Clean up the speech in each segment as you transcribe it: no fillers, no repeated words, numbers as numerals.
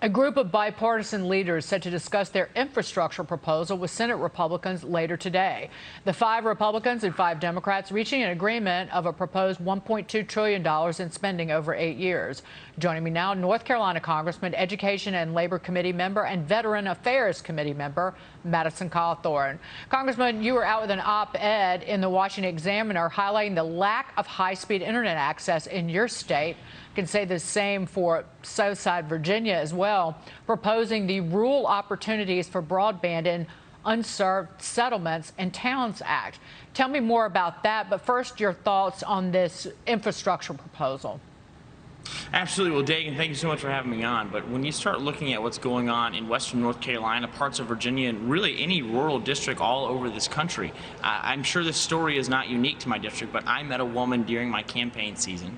A group of bipartisan leaders set to discuss their infrastructure proposal with Senate Republicans later today. The 5 Republicans and 5 Democrats reaching an agreement of a proposed $1.2 trillion in spending over 8 years. Joining me now, North Carolina Congressman, Education and Labor Committee member, and Veteran Affairs Committee member, Madison Cawthorn. Congressman, you were out with an op-ed in the Washington Examiner highlighting the lack of high-speed internet access in your state. Can say the same for Southside Virginia as well, proposing the Rural Opportunities for Broadband in Unserved Settlements and Towns Act. Tell me more about that, but first your thoughts on this infrastructure proposal. Absolutely. Well, Dagan, thank you so much for having me on. But when you start looking at what's going on in western North Carolina, parts of Virginia, and really any rural district all over this country, I'm sure this story is not unique to my district, but I met a woman during my campaign season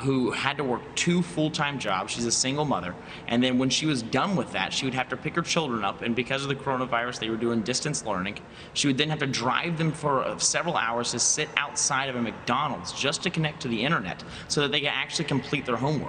who had to work 2 full-time jobs. She's a single mother. And then when she was done with that, she would have to pick her children up. And because of the coronavirus, they were doing distance learning. She would then have to drive them for several hours to sit outside of a McDonald's just to connect to the internet so that they can actually complete their homework.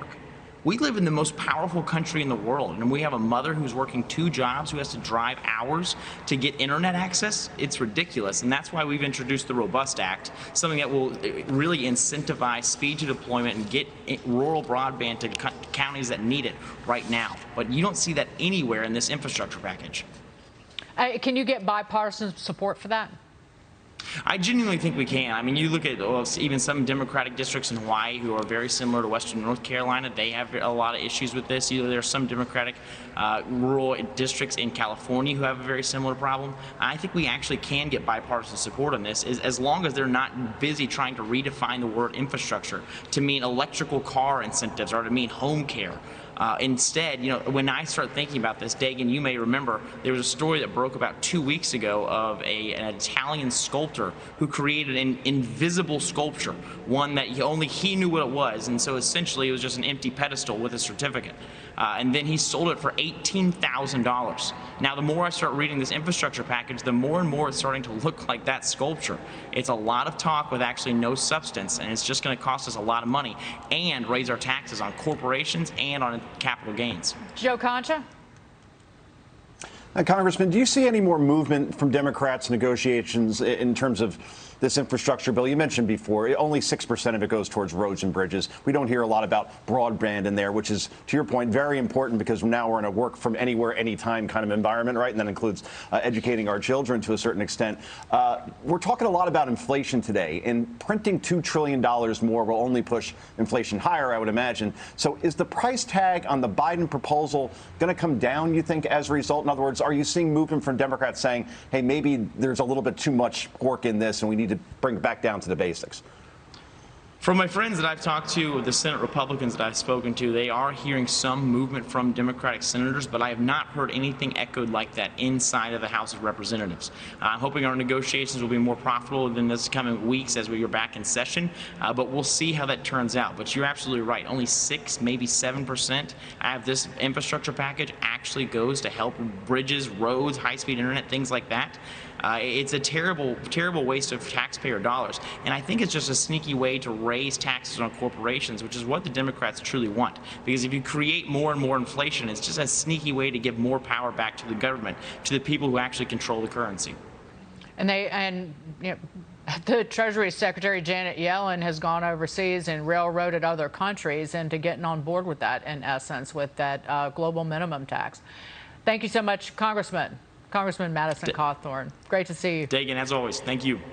We live in the most powerful country in the world, and we have a mother who's working 2 jobs who has to drive hours to get internet access. It's ridiculous, and that's why we've introduced the Robust Act, something that will really incentivize speed to deployment and get rural broadband to counties that need it right now. But you don't see that anywhere in this infrastructure package. Can you get bipartisan support for that? I genuinely think we can. I mean, you look at even some Democratic districts in Hawaii who are very similar to western North Carolina. They have a lot of issues with this. There are some Democratic rural districts in California who have a very similar problem. I think we actually can get bipartisan support on this, as long as they're not busy trying to redefine the word infrastructure to mean electrical car incentives or to mean home care. Instead, when I start thinking about this, Dagan, you may remember there was a story that broke about 2 weeks ago of an Italian sculptor who created an invisible sculpture, one that only he knew what it was, and so essentially it was just an empty pedestal with a certificate. And then he sold it for $18,000. Now, the more I start reading this infrastructure package, the more and more it's starting to look like that sculpture. It's a lot of talk with actually no substance, and it's just going to cost us a lot of money and raise our taxes on corporations and on capital gains. Joe Concha? Congressman, do you see any more movement from Democrats' negotiations in terms of this infrastructure bill? You mentioned before, only 6% of it goes towards roads and bridges. We don't hear a lot about broadband in there, which is, to your point, very important because now we're in a work from anywhere, anytime kind of environment, right? And that includes educating our children to a certain extent. We're talking a lot about inflation today, and printing $2 trillion more will only push inflation higher, I would imagine. So is the price tag on the Biden proposal going to come down, you think, as a result? In other words, are you seeing movement from Democrats saying, hey, maybe there's a little bit too much pork in this and we need to bring it back down to the basics? From my friends that I've talked to, the Senate Republicans that I've spoken to, they are hearing some movement from Democratic senators, but I have not heard anything echoed like that inside of the House of Representatives. I'm hoping our negotiations will be more profitable in this coming weeks as we are back in session, but we'll see how that turns out. But you're absolutely right. Only 6, maybe 7% of this infrastructure package actually goes to help bridges, roads, high-speed internet, things like that. It's a terrible, terrible waste of taxpayer dollars. And I think it's just a sneaky way to raise taxes on corporations, which is what the Democrats truly want. Because if you create more and more inflation, it's just a sneaky way to give more power back to the government, to the people who actually control the currency. And the Treasury Secretary Janet Yellen has gone overseas and railroaded other countries into getting on board with that, in essence, with that global minimum tax. Thank you so much, Congressman Madison Cawthorn. Great to see you. Dagan, as always, thank you.